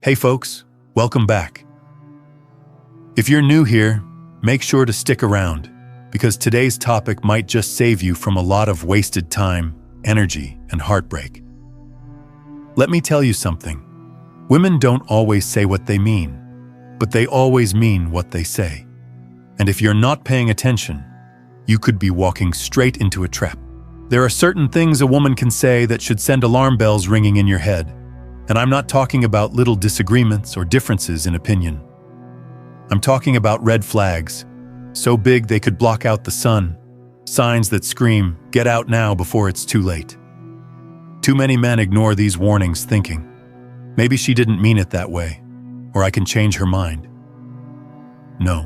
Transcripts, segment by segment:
Hey folks, welcome back. If you're new here, make sure to stick around, because today's topic might just save you from a lot of wasted time, energy, and heartbreak. Let me tell you something. Women don't always say what they mean, but they always mean what they say. And if you're not paying attention, you could be walking straight into a trap. There are certain things a woman can say that should send alarm bells ringing in your head. And I'm not talking about little disagreements or differences in opinion. I'm talking about red flags, so big they could block out the sun, signs that scream, "Get out now before it's too late." Too many men ignore these warnings thinking, maybe she didn't mean it that way, or I can change her mind. No.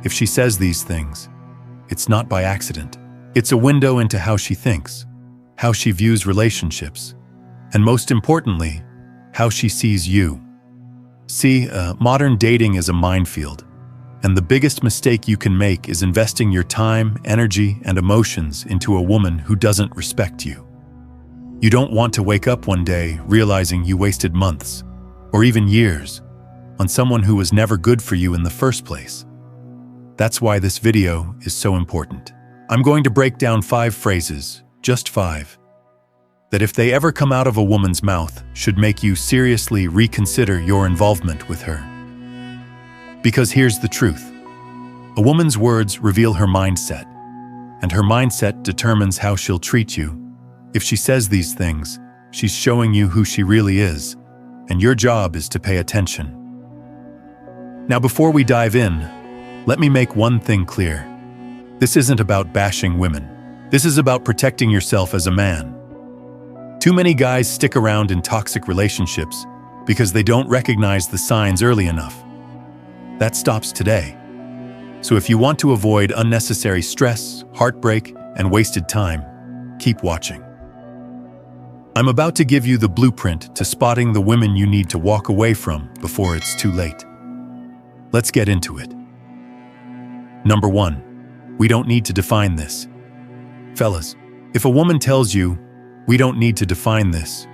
If she says these things, it's not by accident. It's a window into how she thinks, how she views relationships, and most importantly, how she sees you. See, modern dating is a minefield, and the biggest mistake you can make is investing your time, energy, and emotions into a woman who doesn't respect you. You don't want to wake up one day realizing you wasted months, or even years, on someone who was never good for you in the first place. That's why this video is so important. I'm going to break down 5 phrases, just 5, that if they ever come out of a woman's mouth should make you seriously reconsider your involvement with her. Because here's the truth. A woman's words reveal her mindset, and her mindset determines how she'll treat you. If she says these things, she's showing you who she really is, and your job is to pay attention. Now, before we dive in, let me make one thing clear. This isn't about bashing women. This is about protecting yourself as a man. Too many guys stick around in toxic relationships because they don't recognize the signs early enough. That stops today. So if you want to avoid unnecessary stress, heartbreak, and wasted time, keep watching. I'm about to give you the blueprint to spotting the women you need to walk away from before it's too late. Let's get into it. Number 1. We don't need to define this. Fellas, if a woman tells you, "We don't need to define this,"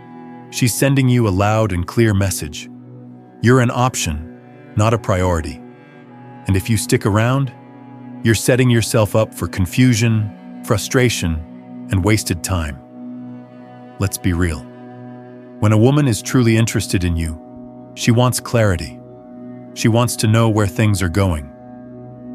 she's sending you a loud and clear message. You're an option, not a priority. And if you stick around, you're setting yourself up for confusion, frustration, and wasted time. Let's be real. When a woman is truly interested in you, she wants clarity. She wants to know where things are going.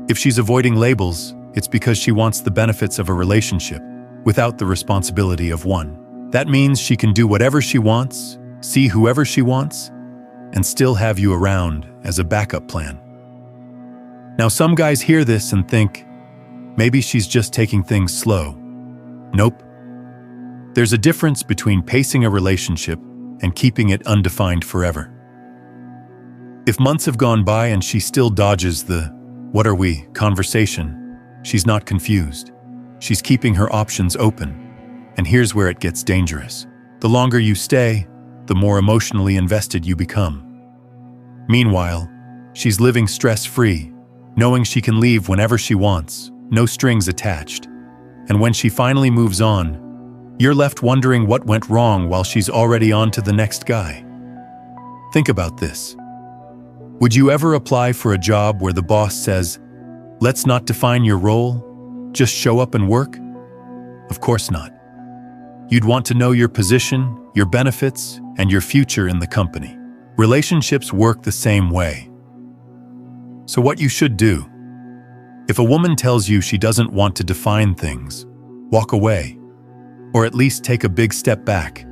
If she's avoiding labels, it's because she wants the benefits of a relationship without the responsibility of one. That means she can do whatever she wants, see whoever she wants, and still have you around as a backup plan. Now, some guys hear this and think, maybe she's just taking things slow. Nope. There's a difference between pacing a relationship and keeping it undefined forever. If months have gone by and she still dodges the "what are we" conversation, she's not confused. She's keeping her options open. And here's where it gets dangerous. The longer you stay, the more emotionally invested you become. Meanwhile, she's living stress-free, knowing she can leave whenever she wants, no strings attached. And when she finally moves on, you're left wondering what went wrong while she's already on to the next guy. Think about this. Would you ever apply for a job where the boss says, "Let's not define your role, just show up and work"? Of course not. You'd want to know your position, your benefits, and your future in the company. Relationships work the same way. So what you should do, if a woman tells you she doesn't want to define things, walk away, or at least take a big step back.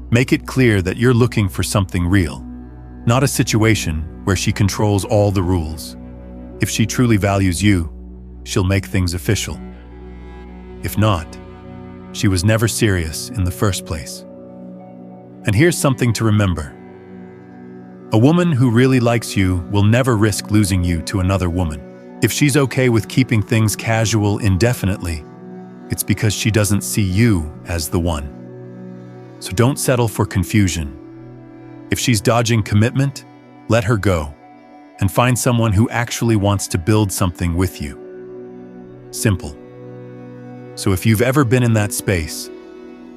Make it clear that you're looking for something real, not a situation where she controls all the rules. If she truly values you, she'll make things official. If not, she was never serious in the first place. And here's something to remember. A woman who really likes you will never risk losing you to another woman. If she's okay with keeping things casual indefinitely, it's because she doesn't see you as the one. So don't settle for confusion. If she's dodging commitment, let her go and find someone who actually wants to build something with you. Simple. So if you've ever been in that space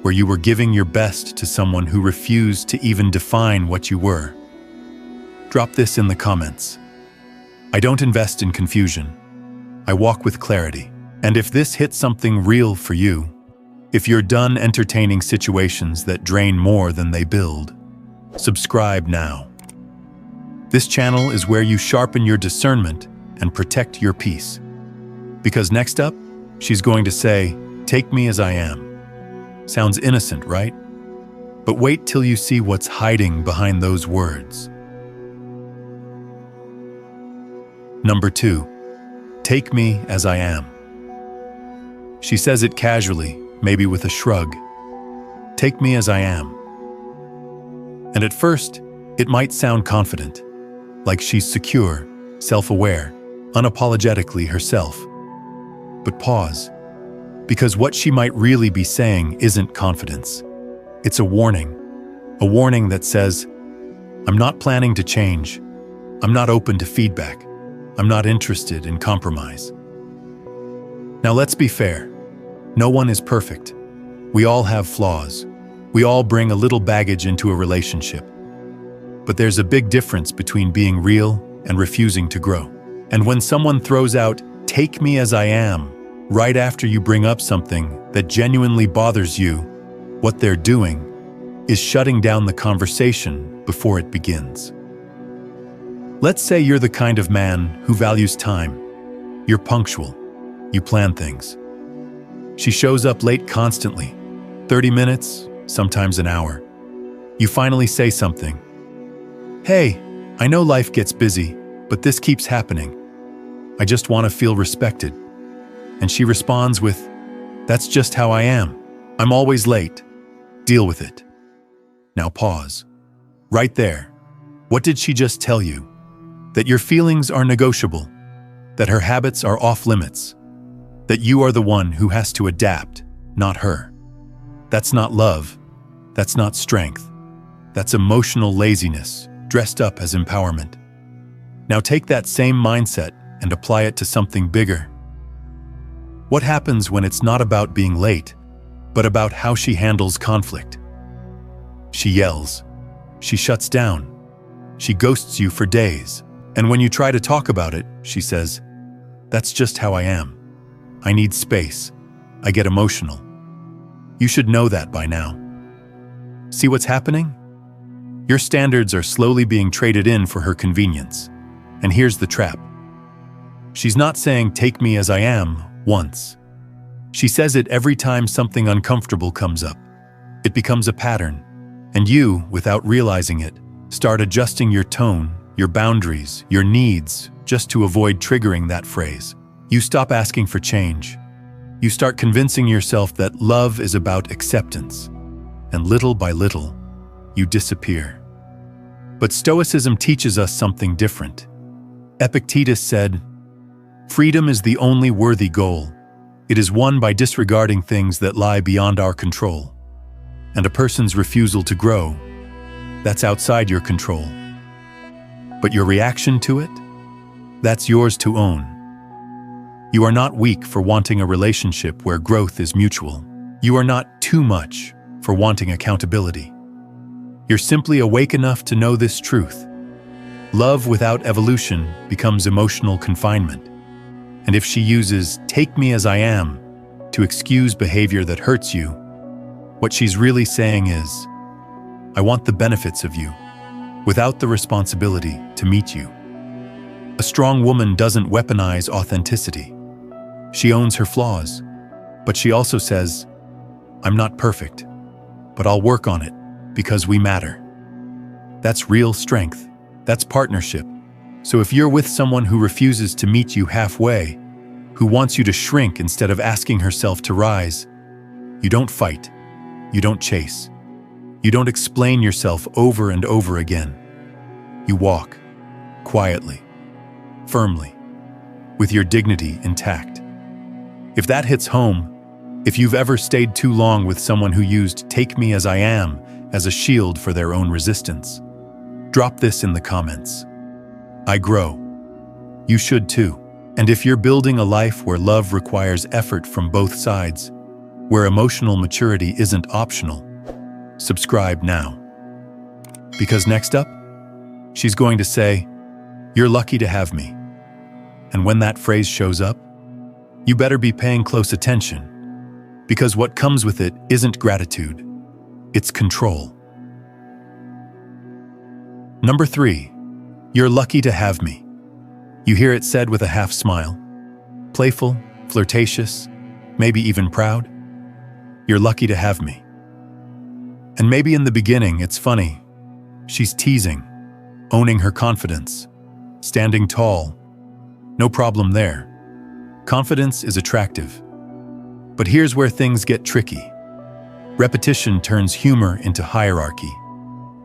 where you were giving your best to someone who refused to even define what you were, Drop this in the comments. I don't invest in confusion. I walk with clarity. And if this hits something real for you, if you're done entertaining situations that drain more than they build, subscribe now. This channel is where you sharpen your discernment and protect your peace. Because next up, she's going to say, "Take me as I am." Sounds innocent, right? But wait till you see what's hiding behind those words. Number 2, take me as I am. She says it casually, maybe with a shrug. Take me as I am. And at first, it might sound confident, like she's secure, self-aware, unapologetically herself. But pause, because what she might really be saying isn't confidence. It's a warning that says, I'm not planning to change. I'm not open to feedback. I'm not interested in compromise. Now let's be fair. No one is perfect. We all have flaws. We all bring a little baggage into a relationship. But there's a big difference between being real and refusing to grow. And when someone throws out, "Take me as I am," right after you bring up something that genuinely bothers you, what they're doing is shutting down the conversation before it begins. Let's say you're the kind of man who values time. You're punctual. You plan things. She shows up late constantly, 30 minutes, sometimes an hour. You finally say something. "Hey, I know life gets busy, but this keeps happening. I just want to feel respected." And she responds with, "That's just how I am. I'm always late. Deal with it." Now pause. Right there. What did she just tell you? That your feelings are negotiable. That her habits are off limits. That you are the one who has to adapt, not her. That's not love. That's not strength. That's emotional laziness, dressed up as empowerment. Now take that same mindset and apply it to something bigger. What happens when it's not about being late, but about how she handles conflict? She yells. She shuts down. She ghosts you for days. And when you try to talk about it, she says, "That's just how I am. I need space. I get emotional." You should know that by now. See what's happening? Your standards are slowly being traded in for her convenience. And here's the trap. She's not saying, "Take me as I am," once. She says it every time something uncomfortable comes up. It becomes a pattern. And you, without realizing it, start adjusting your tone, your boundaries, your needs, just to avoid triggering that phrase. You stop asking for change. You start convincing yourself that love is about acceptance. And little by little, you disappear. But Stoicism teaches us something different. Epictetus said, "Freedom is the only worthy goal. It is won by disregarding things that lie beyond our control. And a person's refusal to grow, that's outside your control. But your reaction to it, that's yours to own. You are not weak for wanting a relationship where growth is mutual. You are not too much for wanting accountability. You're simply awake enough to know this truth. Love without evolution becomes emotional confinement. And if she uses 'take me as I am' to excuse behavior that hurts you, what she's really saying is, I want the benefits of you, without the responsibility to meet you. A strong woman doesn't weaponize authenticity. She owns her flaws, but she also says, I'm not perfect, but I'll work on it because we matter. That's real strength. That's partnership. So if you're with someone who refuses to meet you halfway, who wants you to shrink instead of asking herself to rise, you don't fight. You don't chase. You don't explain yourself over and over again. You walk, quietly, firmly, with your dignity intact. If that hits home, if you've ever stayed too long with someone who used "take me as I am" as a shield for their own resistance, drop this in the comments. I grow. You should too. And if you're building a life where love requires effort from both sides, where emotional maturity isn't optional, subscribe now. Because next up, She's going to say, "You're lucky to have me." And when that phrase shows up, you better be paying close attention, because what comes with it isn't gratitude, it's control. Number 3, you're lucky to have me. You hear it said with a half smile, playful, flirtatious, maybe even proud. You're lucky to have me. And maybe in the beginning it's funny. She's teasing, owning her confidence, standing tall. No problem there. Confidence is attractive. But here's where things get tricky. Repetition turns humor into hierarchy.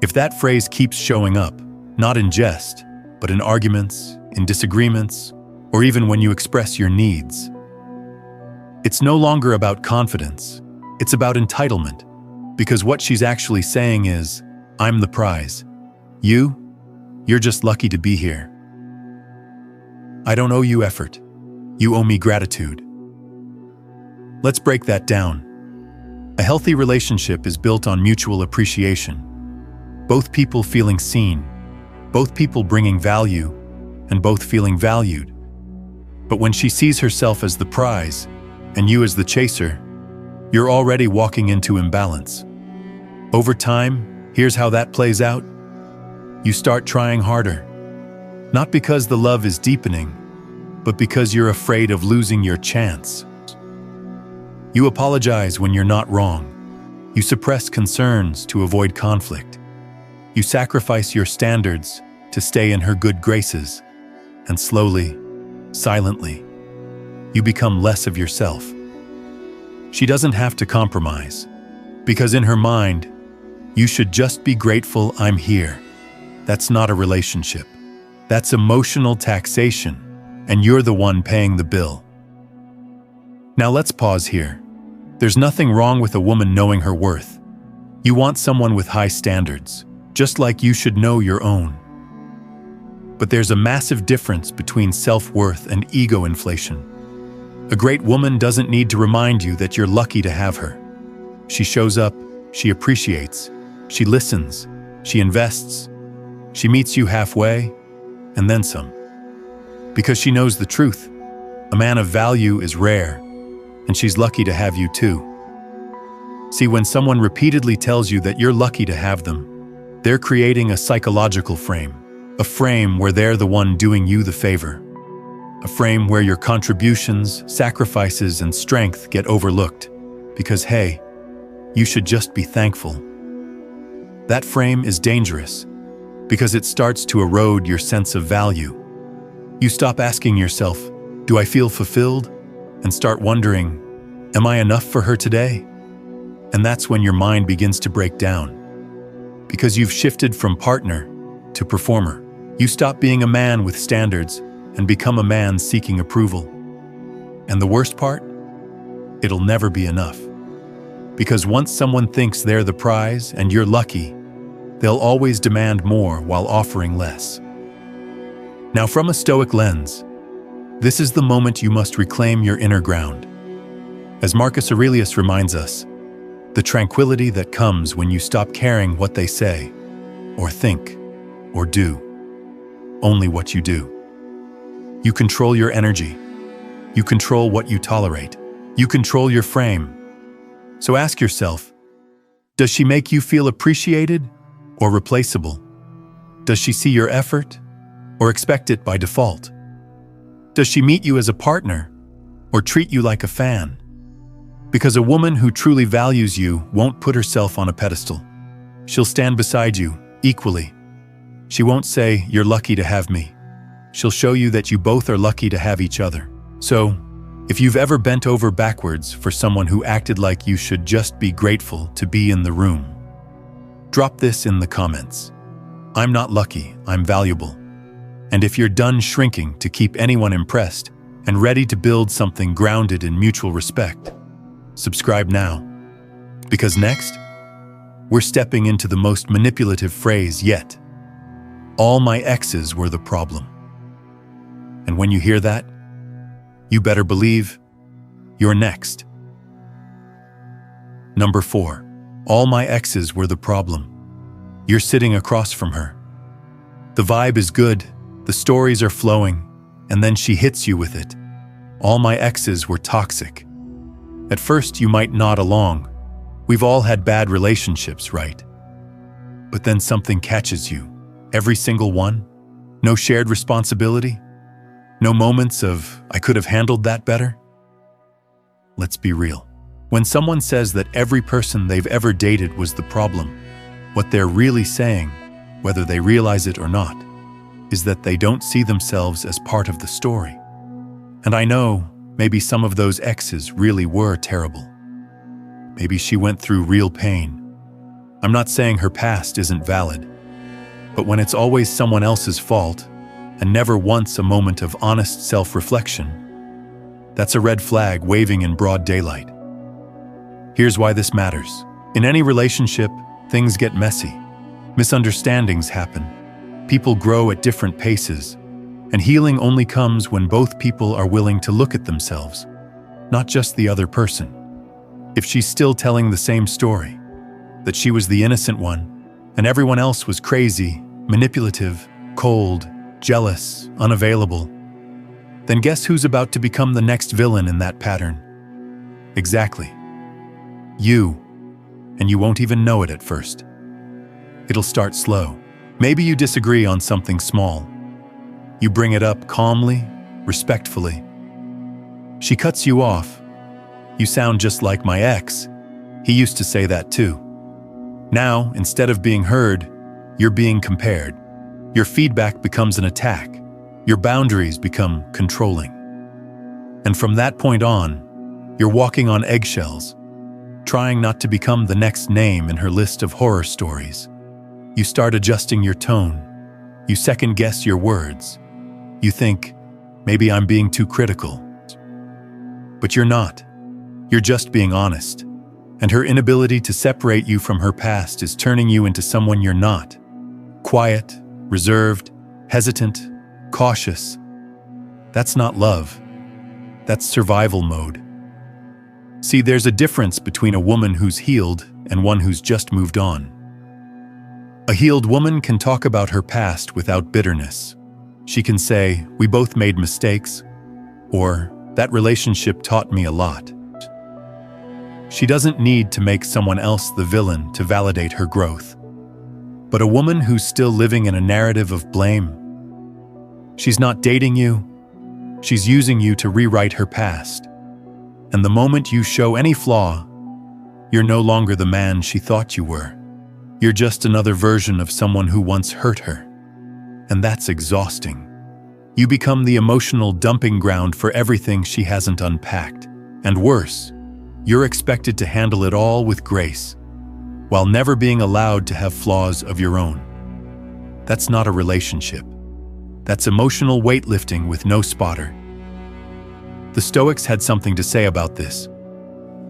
If that phrase keeps showing up, not in jest, but in arguments, in disagreements, or even when you express your needs, it's no longer about confidence, it's about entitlement. Because what she's actually saying is, I'm the prize. You're just lucky to be here. I don't owe you effort. You owe me gratitude. Let's break that down. A healthy relationship is built on mutual appreciation. Both people feeling seen, both people bringing value, and both feeling valued. But when she sees herself as the prize, and you as the chaser, you're already walking into imbalance. Over time, here's how that plays out. You start trying harder. Not because the love is deepening, but because you're afraid of losing your chance. You apologize when you're not wrong. You suppress concerns to avoid conflict. You sacrifice your standards to stay in her good graces. And slowly, silently, you become less of yourself. She doesn't have to compromise, because in her mind, you should just be grateful I'm here. That's not a relationship. That's emotional taxation, and you're the one paying the bill. Now let's pause here. There's nothing wrong with a woman knowing her worth. You want someone with high standards, just like you should know your own. But there's a massive difference between self-worth and ego inflation. A great woman doesn't need to remind you that you're lucky to have her. She shows up, she appreciates, she listens, she invests, she meets you halfway, and then some. Because she knows the truth. A man of value is rare, and she's lucky to have you too. See, when someone repeatedly tells you that you're lucky to have them, they're creating a psychological frame. A frame where they're the one doing you the favor. A frame where your contributions, sacrifices, and strength get overlooked. Because, hey, you should just be thankful. That frame is dangerous because it starts to erode your sense of value. You stop asking yourself, do I feel fulfilled? And start wondering, am I enough for her today? And that's when your mind begins to break down. Because you've shifted from partner to performer. You stop being a man with standards and become a man seeking approval. And the worst part? It'll never be enough. Because once someone thinks they're the prize and you're lucky, they'll always demand more while offering less. Now, from a Stoic lens, this is the moment you must reclaim your inner ground. As Marcus Aurelius reminds us, the tranquility that comes when you stop caring what they say, or think, or do. Only what you do. You control your energy. You control what you tolerate. You control your frame. So ask yourself, does she make you feel appreciated or replaceable? Does she see your effort or expect it by default? Does she meet you as a partner or treat you like a fan? Because a woman who truly values you won't put herself on a pedestal. She'll stand beside you equally. She won't say, you're lucky to have me. She'll show you that you both are lucky to have each other. So, if you've ever bent over backwards for someone who acted like you should just be grateful to be in the room, drop this in the comments. I'm not lucky, I'm valuable. And if you're done shrinking to keep anyone impressed and ready to build something grounded in mutual respect, subscribe now. Because next, we're stepping into the most manipulative phrase yet. All my exes were the problem. And when you hear that, you better believe you're next. Number 4. All my exes were the problem. You're sitting across from her. The vibe is good, the stories are flowing, and then she hits you with it. All my exes were toxic. At first, you might nod along. We've all had bad relationships, right? But then something catches you. Every single one? No shared responsibility? No moments of, I could have handled that better? Let's be real. When someone says that every person they've ever dated was the problem, what they're really saying, whether they realize it or not, is that they don't see themselves as part of the story. And I know, maybe some of those exes really were terrible. Maybe she went through real pain. I'm not saying her past isn't valid, but when it's always someone else's fault, and never once a moment of honest self-reflection, that's a red flag waving in broad daylight. Here's why this matters. In any relationship, things get messy. Misunderstandings happen. People grow at different paces, and healing only comes when both people are willing to look at themselves, not just the other person. If she's still telling the same story, that she was the innocent one, and everyone else was crazy, manipulative, cold, jealous, unavailable, then guess who's about to become the next villain in that pattern? Exactly. You. And you won't even know it at first. It'll start slow. Maybe you disagree on something small. You bring it up calmly, respectfully. She cuts you off. You sound just like my ex. He used to say that too. Now, instead of being heard, you're being compared. Your feedback becomes an attack. Your boundaries become controlling. And from that point on, you're walking on eggshells, trying not to become the next name in her list of horror stories. You start adjusting your tone. You second-guess your words. You think, maybe I'm being too critical. But you're not. You're just being honest. And her inability to separate you from her past is turning you into someone you're not. Quiet, reserved, hesitant, cautious. That's not love. That's survival mode. See, there's a difference between a woman who's healed and one who's just moved on. A healed woman can talk about her past without bitterness. She can say, we both made mistakes, or that relationship taught me a lot. She doesn't need to make someone else the villain to validate her growth. But a woman who's still living in a narrative of blame, she's not dating you, she's using you to rewrite her past. And the moment you show any flaw, you're no longer the man she thought you were. You're just another version of someone who once hurt her. And that's exhausting. You become the emotional dumping ground for everything she hasn't unpacked. And worse, you're expected to handle it all with grace, while never being allowed to have flaws of your own. That's not a relationship. That's emotional weightlifting with no spotter. The Stoics had something to say about this.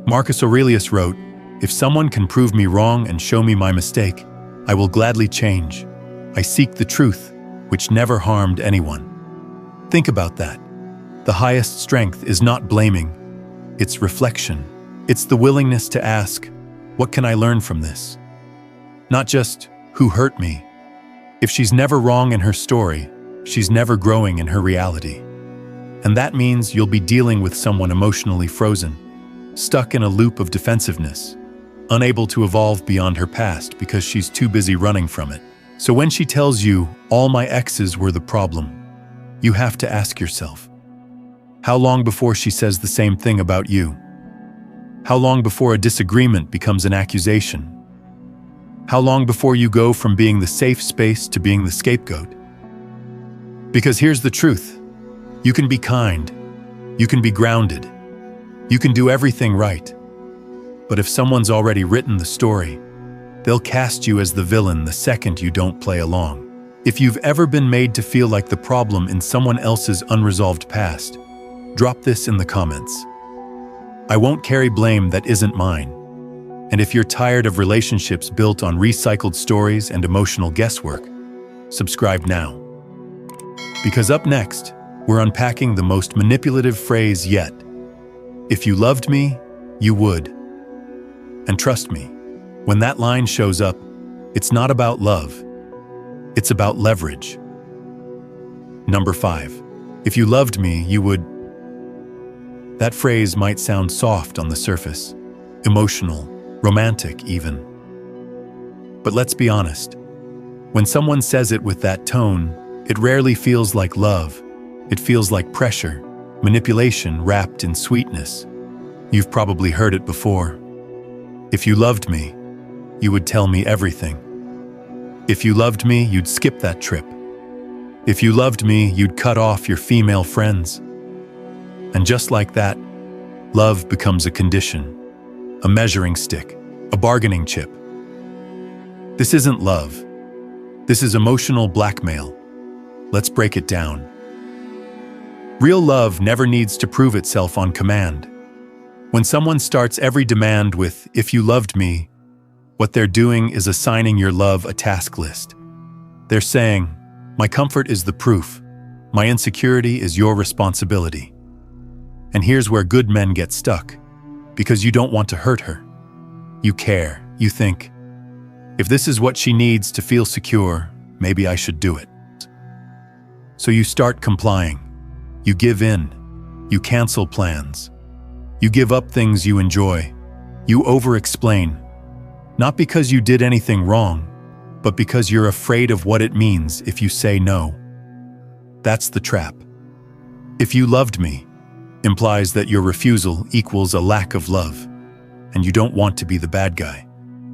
Marcus Aurelius wrote, "If someone can prove me wrong and show me my mistake, I will gladly change. I seek the truth, which never harmed anyone." Think about that. The highest strength is not blaming, it's reflection. It's the willingness to ask, what can I learn from this? Not just, who hurt me? If she's never wrong in her story, she's never growing in her reality. And that means you'll be dealing with someone emotionally frozen, stuck in a loop of defensiveness, unable to evolve beyond her past because she's too busy running from it. So when she tells you, all my exes were the problem, you have to ask yourself, how long before she says the same thing about you? How long before a disagreement becomes an accusation? How long before you go from being the safe space to being the scapegoat? Because here's the truth. You can be kind. You can be grounded. You can do everything right. But if someone's already written the story, they'll cast you as the villain the second you don't play along. If you've ever been made to feel like the problem in someone else's unresolved past, drop this in the comments. I won't carry blame that isn't mine. And if you're tired of relationships built on recycled stories and emotional guesswork, subscribe now. Because up next, we're unpacking the most manipulative phrase yet. If you loved me, you would. And trust me, when that line shows up, it's not about love. It's about leverage. Number 5. If you loved me, you would... That phrase might sound soft on the surface, emotional, romantic even. But let's be honest. When someone says it with that tone, it rarely feels like love. It feels like pressure, manipulation wrapped in sweetness. You've probably heard it before. If you loved me, you would tell me everything. If you loved me, you'd skip that trip. If you loved me, you'd cut off your female friends. And just like that, love becomes a condition, a measuring stick, a bargaining chip. This isn't love. This is emotional blackmail. Let's break it down. Real love never needs to prove itself on command. When someone starts every demand with, "If you loved me," what they're doing is assigning your love a task list. They're saying, "My comfort is the proof. My insecurity is your responsibility." And here's where good men get stuck, because you don't want to hurt her. You care. You think, if this is what she needs to feel secure, maybe I should do it. So you start complying. You give in. You cancel plans. You give up things you enjoy. You over-explain. Not because you did anything wrong, but because you're afraid of what it means if you say no. That's the trap. If you loved me implies that your refusal equals a lack of love, and you don't want to be the bad guy.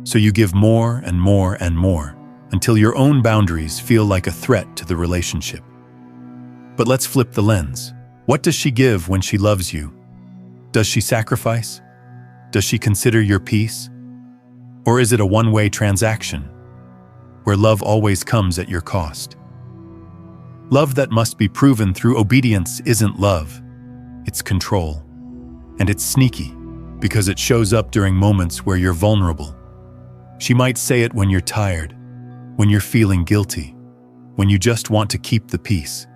So you give more and more and more, until your own boundaries feel like a threat to the relationship. But let's flip the lens. What does she give when she loves you? Does she sacrifice? Does she consider your peace? Or is it a one-way transaction, where love always comes at your cost? Love that must be proven through obedience isn't love. It's control. And it's sneaky, because it shows up during moments where you're vulnerable. She might say it when you're tired, when you're feeling guilty, when you just want to keep the peace.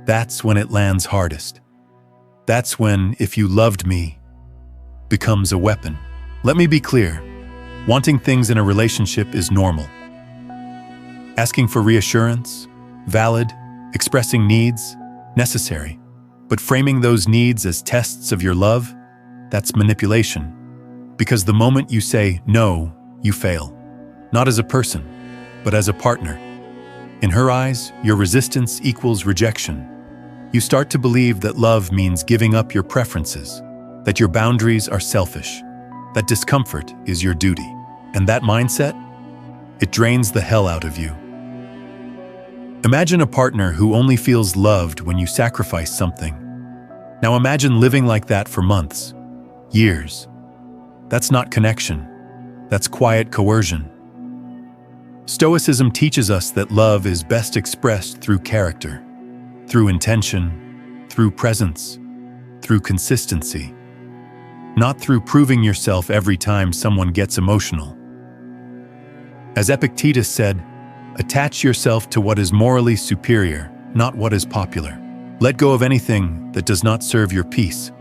That's when it lands hardest. That's when, if you loved me, becomes a weapon. Let me be clear. Wanting things in a relationship is normal. Asking for reassurance, valid, expressing needs, necessary. But framing those needs as tests of your love, that's manipulation. Because the moment you say no, you fail. Not as a person, but as a partner. In her eyes, your resistance equals rejection. You start to believe that love means giving up your preferences, that your boundaries are selfish, that discomfort is your duty. And that mindset, it drains the hell out of you. Imagine a partner who only feels loved when you sacrifice something. Now imagine living like that for months, years. That's not connection. That's quiet coercion. Stoicism teaches us that love is best expressed through character, through intention, through presence, through consistency. Not through proving yourself every time someone gets emotional. As Epictetus said, attach yourself to what is morally superior, not what is popular. Let go of anything that does not serve your peace.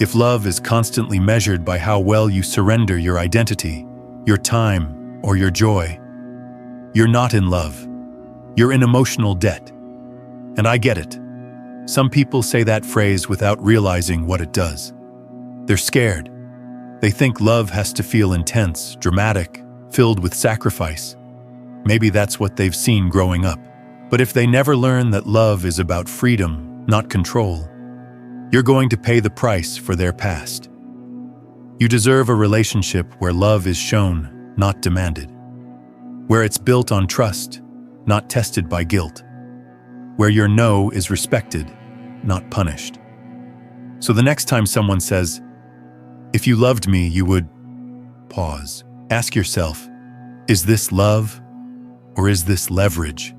If love is constantly measured by how well you surrender your identity, your time, or your joy, you're not in love. You're in emotional debt. And I get it. Some people say that phrase without realizing what it does. They're scared. They think love has to feel intense, dramatic, filled with sacrifice. Maybe that's what they've seen growing up. But if they never learn that love is about freedom, not control, you're going to pay the price for their past. You deserve a relationship where love is shown, not demanded. Where it's built on trust, not tested by guilt. Where your no is respected, not punished. So the next time someone says, "If you loved me, you would..." Pause. Ask yourself, is this love or is this leverage?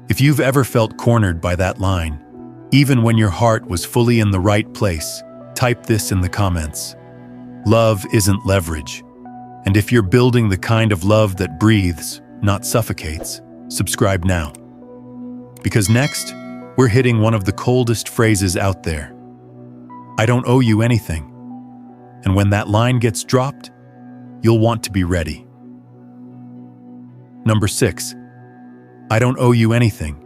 If you've ever felt cornered by that line, even when your heart was fully in the right place, type this in the comments. Love isn't leverage. And if you're building the kind of love that breathes, not suffocates, subscribe now. Because next, we're hitting one of the coldest phrases out there. I don't owe you anything. And when that line gets dropped, you'll want to be ready. Number 6, I don't owe you anything.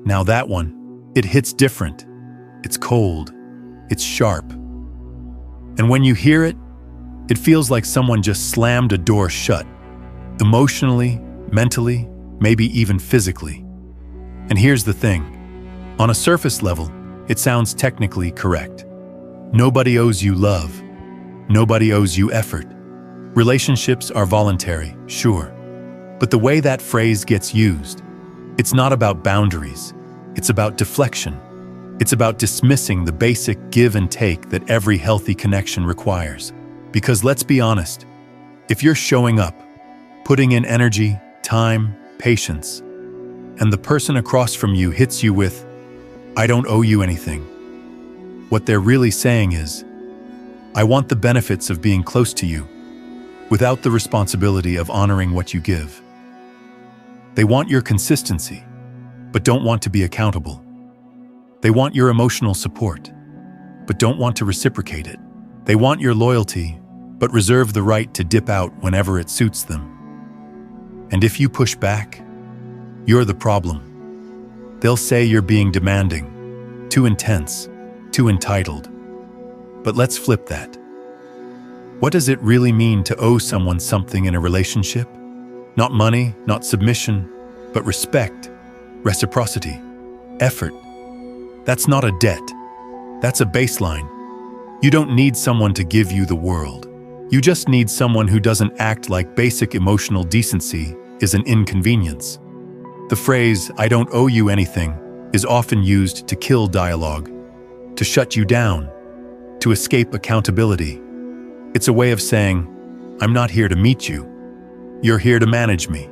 Now that one, it hits different. It's cold. It's sharp. And when you hear it, it feels like someone just slammed a door shut. Emotionally, mentally, maybe even physically. And here's the thing. On a surface level, it sounds technically correct. Nobody owes you love. Nobody owes you effort. Relationships are voluntary, sure. But the way that phrase gets used, it's not about boundaries. It's about deflection. It's about dismissing the basic give and take that every healthy connection requires. Because let's be honest, if you're showing up, putting in energy, time, patience, and the person across from you hits you with, I don't owe you anything, what they're really saying is, I want the benefits of being close to you, without the responsibility of honoring what you give. They want your consistency, but don't want to be accountable. They want your emotional support, but don't want to reciprocate it. They want your loyalty, but reserve the right to dip out whenever it suits them. And if you push back, you're the problem. They'll say you're being demanding, too intense, too entitled. But let's flip that. What does it really mean to owe someone something in a relationship? Not money, not submission, but respect, reciprocity, effort. That's not a debt. That's a baseline. You don't need someone to give you the world. You just need someone who doesn't act like basic emotional decency is an inconvenience. The phrase, I don't owe you anything, is often used to kill dialogue, to shut you down, to escape accountability. It's a way of saying, I'm not here to meet you. You're here to manage me.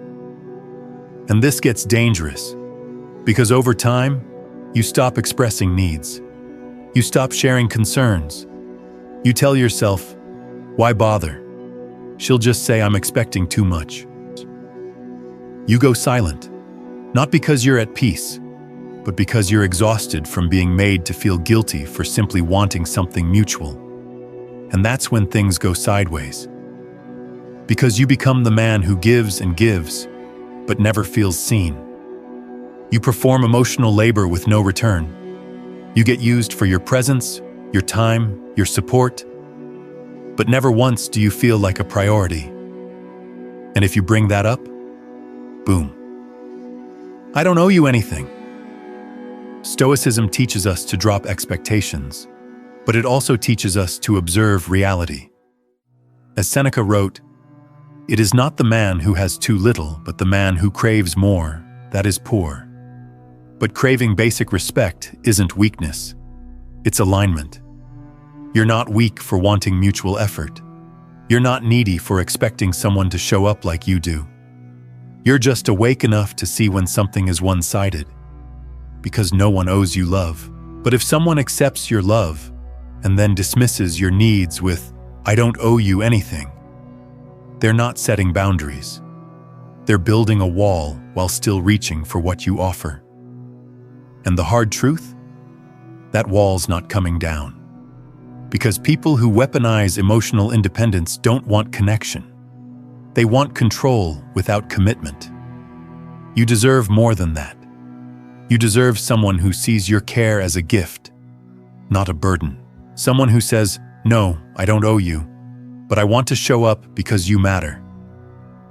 And this gets dangerous, because over time, you stop expressing needs. You stop sharing concerns. You tell yourself, why bother? She'll just say I'm expecting too much. You go silent, not because you're at peace, but because you're exhausted from being made to feel guilty for simply wanting something mutual. And that's when things go sideways. Because you become the man who gives and gives, but never feels seen. You perform emotional labor with no return. You get used for your presence, your time, your support, but never once do you feel like a priority. And if you bring that up, boom. I don't owe you anything. Stoicism teaches us to drop expectations, but it also teaches us to observe reality. As Seneca wrote, it is not the man who has too little, but the man who craves more, that is poor. But craving basic respect isn't weakness. It's alignment. You're not weak for wanting mutual effort. You're not needy for expecting someone to show up like you do. You're just awake enough to see when something is one-sided. Because no one owes you love. But if someone accepts your love and then dismisses your needs with, I don't owe you anything, they're not setting boundaries. They're building a wall while still reaching for what you offer. And the hard truth? That wall's not coming down. Because people who weaponize emotional independence don't want connection. They want control without commitment. You deserve more than that. You deserve someone who sees your care as a gift, not a burden. Someone who says, no, I don't owe you, but I want to show up because you matter.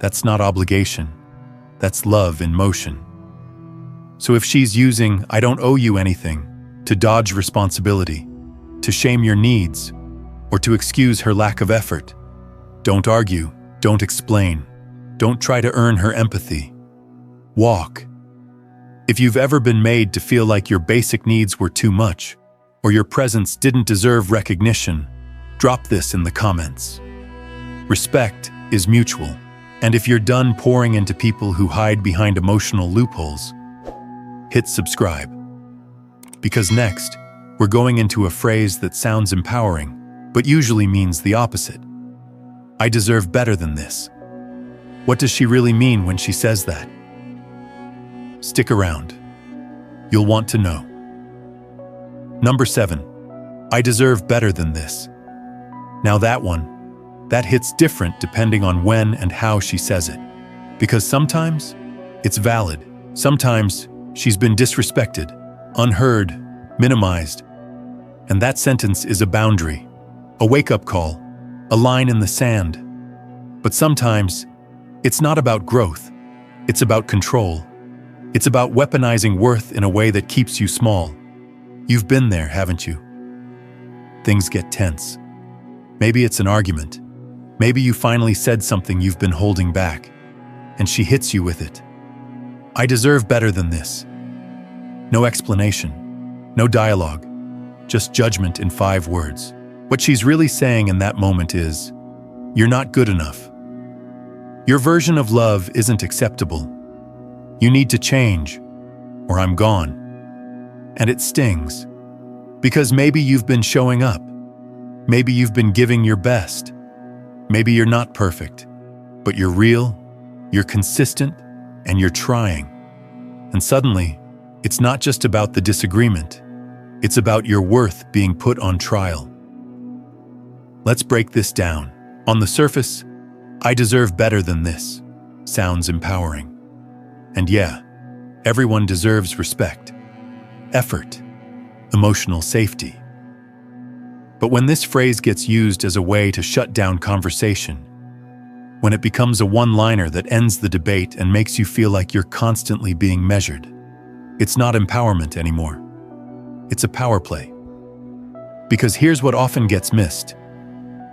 That's not obligation. That's love in motion. So if she's using, I don't owe you anything, to dodge responsibility, to shame your needs, or to excuse her lack of effort, don't argue, don't explain, don't try to earn her empathy. Walk. If you've ever been made to feel like your basic needs were too much, or your presence didn't deserve recognition, drop this in the comments. Respect is mutual, and if you're done pouring into people who hide behind emotional loopholes, hit subscribe. Because next, we're going into a phrase that sounds empowering, but usually means the opposite. I deserve better than this. What does she really mean when she says that? Stick around. You'll want to know. Number 7. I deserve better than this. Now that hits different depending on when and how she says it. Because sometimes, it's valid. Sometimes she's been disrespected, unheard, minimized, and that sentence is a boundary, a wake-up call, a line in the sand. But sometimes, it's not about growth, it's about control. It's about weaponizing worth in a way that keeps you small. You've been there, haven't you? Things get tense. Maybe it's an argument. Maybe you finally said something you've been holding back, and she hits you with it. I deserve better than this. No explanation, no dialogue, just judgment in 5 words. What she's really saying in that moment is, you're not good enough. Your version of love isn't acceptable. You need to change, or I'm gone. And it stings, because maybe you've been showing up. Maybe you've been giving your best. Maybe you're not perfect, but you're real, you're consistent, and you're trying. And suddenly, it's not just about the disagreement. It's about your worth being put on trial. Let's break this down. On the surface, I deserve better than this sounds empowering. And yeah, everyone deserves respect, effort, emotional safety. But when this phrase gets used as a way to shut down conversation, when it becomes a one-liner that ends the debate and makes you feel like you're constantly being measured, it's not empowerment anymore. It's a power play. Because here's what often gets missed.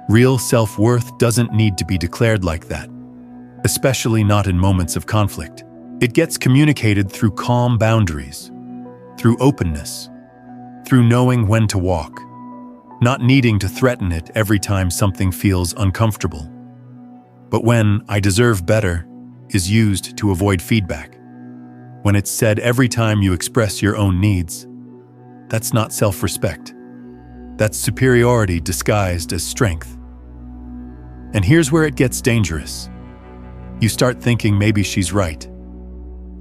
Real self-worth doesn't need to be declared like that, especially not in moments of conflict. It gets communicated through calm boundaries, through openness, through knowing when to walk, not needing to threaten it every time something feels uncomfortable. But when "I deserve better" is used to avoid feedback, when it's said every time you express your own needs, that's not self-respect. That's superiority disguised as strength. And here's where it gets dangerous. You start thinking maybe she's right.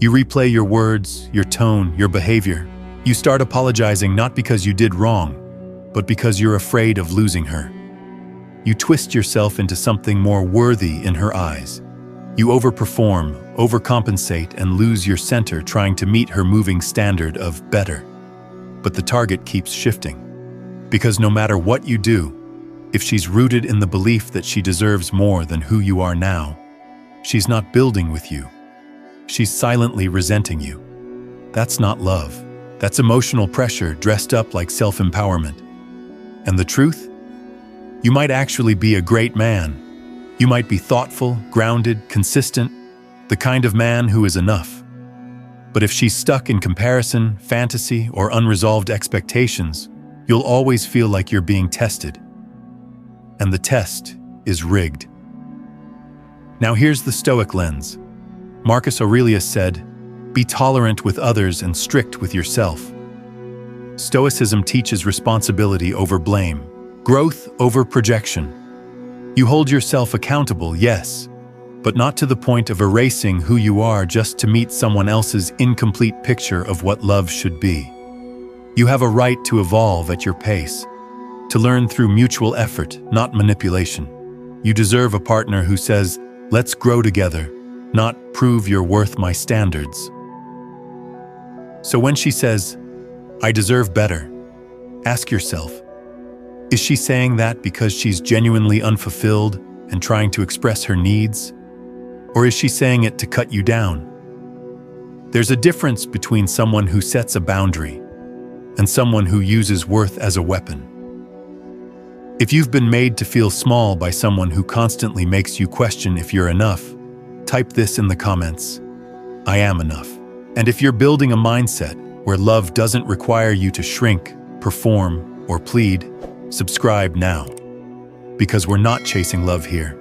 You replay your words, your tone, your behavior. You start apologizing not because you did wrong, but because you're afraid of losing her. You twist yourself into something more worthy in her eyes. You overperform, overcompensate, and lose your center trying to meet her moving standard of better. But the target keeps shifting. Because no matter what you do, if she's rooted in the belief that she deserves more than who you are now, she's not building with you. She's silently resenting you. That's not love. That's emotional pressure dressed up like self-empowerment. And the truth? You might actually be a great man. You might be thoughtful, grounded, consistent, the kind of man who is enough. But if she's stuck in comparison, fantasy, or unresolved expectations, you'll always feel like you're being tested. And the test is rigged. Now here's the Stoic lens. Marcus Aurelius said, "Be tolerant with others and strict with yourself." Stoicism teaches responsibility over blame, growth over projection. You hold yourself accountable, yes, but not to the point of erasing who you are just to meet someone else's incomplete picture of what love should be. You have a right to evolve at your pace, to learn through mutual effort, not manipulation. You deserve a partner who says, "Let's grow together," not "prove you're worth my standards." So when she says, "I deserve better," ask yourself, is she saying that because she's genuinely unfulfilled and trying to express her needs? Or is she saying it to cut you down? There's a difference between someone who sets a boundary and someone who uses worth as a weapon. If you've been made to feel small by someone who constantly makes you question if you're enough, type this in the comments: "I am enough." And if you're building a mindset where love doesn't require you to shrink, perform, or plead, subscribe now. Because we're not chasing love here.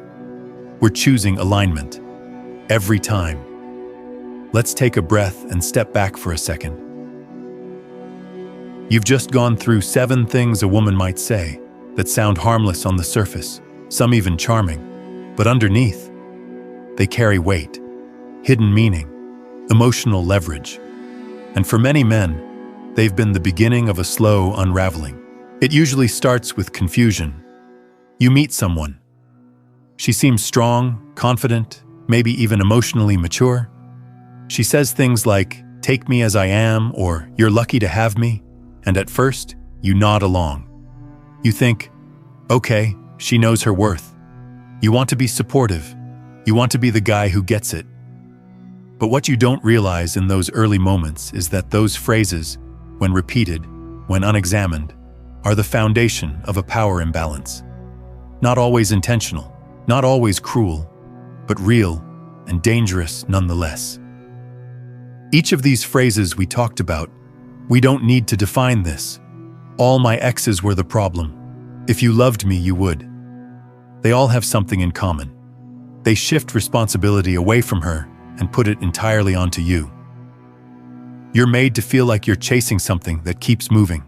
We're choosing alignment. Every time. Let's take a breath and step back for a second. You've just gone through 7 things a woman might say that sound harmless on the surface, some even charming, but underneath, they carry weight, hidden meaning, emotional leverage. And for many men, they've been the beginning of a slow unraveling. It usually starts with confusion. You meet someone. She seems strong, confident, maybe even emotionally mature. She says things like, "Take me as I am," or "You're lucky to have me," and at first, you nod along. You think, okay, she knows her worth. You want to be supportive. You want to be the guy who gets it. But what you don't realize in those early moments is that those phrases, when repeated, when unexamined, are the foundation of a power imbalance. Not always intentional, not always cruel, but real and dangerous nonetheless. Each of these phrases we talked about, we don't need to define this. All my exes were the problem. If you loved me, you would. They all have something in common. They shift responsibility away from her and put it entirely onto you. You're made to feel like you're chasing something that keeps moving.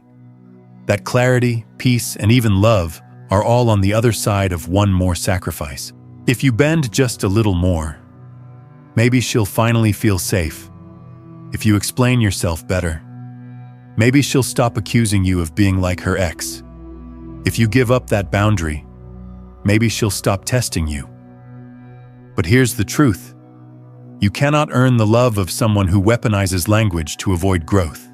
That clarity, peace, and even love are all on the other side of one more sacrifice. If you bend just a little more, maybe she'll finally feel safe. If you explain yourself better, maybe she'll stop accusing you of being like her ex. If you give up that boundary, maybe she'll stop testing you. But here's the truth. You cannot earn the love of someone who weaponizes language to avoid growth.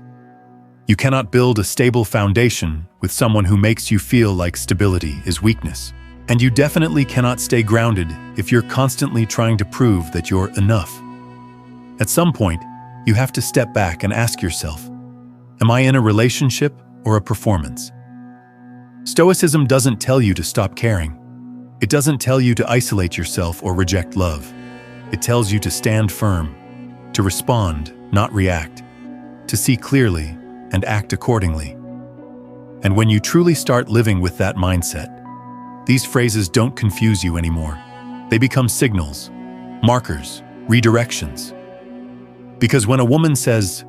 You cannot build a stable foundation with someone who makes you feel like stability is weakness. And you definitely cannot stay grounded if you're constantly trying to prove that you're enough. At some point, you have to step back and ask yourself, am I in a relationship or a performance? Stoicism doesn't tell you to stop caring. It doesn't tell you to isolate yourself or reject love. It tells you to stand firm, to respond, not react, to see clearly and act accordingly. And when you truly start living with that mindset, these phrases don't confuse you anymore. They become signals, markers, redirections. Because when a woman says,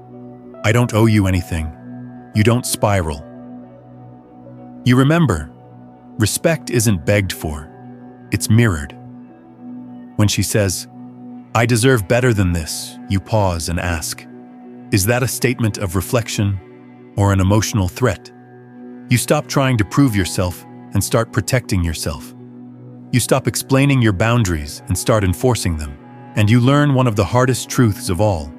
"I don't owe you anything," you don't spiral. You remember, respect isn't begged for, it's mirrored. When she says, "I deserve better than this," you pause and ask, is that a statement of reflection or an emotional threat? You stop trying to prove yourself and start protecting yourself. You stop explaining your boundaries and start enforcing them. And you learn one of the hardest truths of all.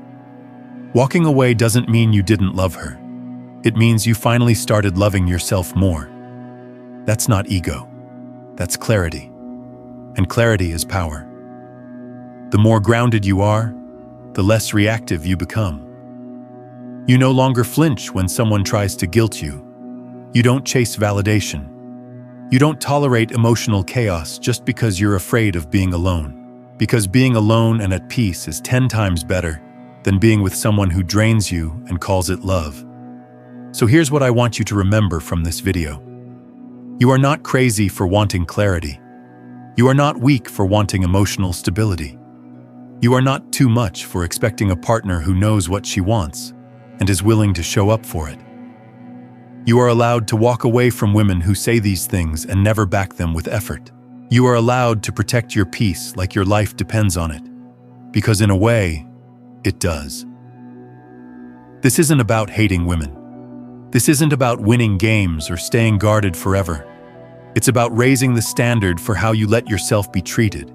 Walking away doesn't mean you didn't love her. It means you finally started loving yourself more. That's not ego. That's clarity. And clarity is power. The more grounded you are, the less reactive you become. You no longer flinch when someone tries to guilt you. You don't chase validation. You don't tolerate emotional chaos just because you're afraid of being alone. Because being alone and at peace is 10 times better than being with someone who drains you and calls it love. So here's what I want you to remember from this video. You are not crazy for wanting clarity. You are not weak for wanting emotional stability. You are not too much for expecting a partner who knows what she wants and is willing to show up for it. You are allowed to walk away from women who say these things and never back them with effort. You are allowed to protect your peace like your life depends on it, because in a way, it does. This isn't about hating women. This isn't about winning games or staying guarded forever. It's about raising the standard for how you let yourself be treated.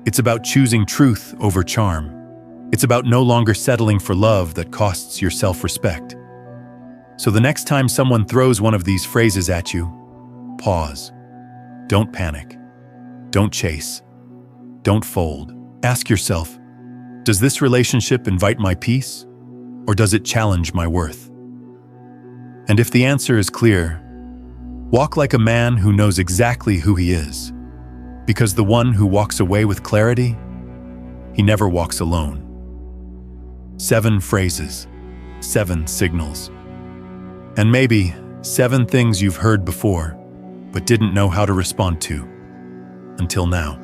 It's about choosing truth over charm. It's about no longer settling for love that costs your self-respect. So the next time someone throws one of these phrases at you, pause. Don't panic. Don't chase. Don't fold. Ask yourself, does this relationship invite my peace, or does it challenge my worth? And if the answer is clear, walk like a man who knows exactly who he is, because the one who walks away with clarity, he never walks alone. 7 phrases, 7 signals. And maybe 7 things you've heard before, but didn't know how to respond to, until now.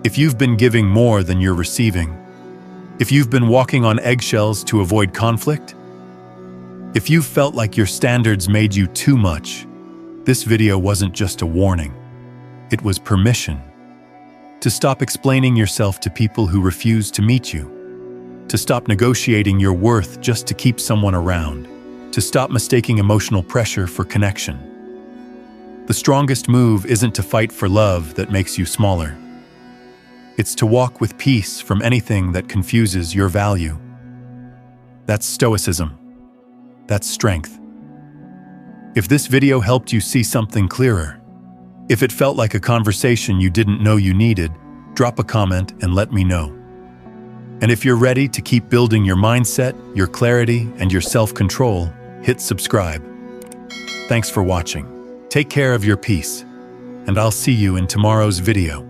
If you've been giving more than you're receiving, if you've been walking on eggshells to avoid conflict, if you've felt like your standards made you too much, this video wasn't just a warning. It was permission to stop explaining yourself to people who refuse to meet you, to stop negotiating your worth just to keep someone around, to stop mistaking emotional pressure for connection. The strongest move isn't to fight for love that makes you smaller. It's to walk with peace from anything that confuses your value. That's Stoicism. That's strength. If this video helped you see something clearer, if it felt like a conversation you didn't know you needed, drop a comment and let me know. And if you're ready to keep building your mindset, your clarity, and your self-control, hit subscribe. Thanks for watching. Take care of your peace, and I'll see you in tomorrow's video.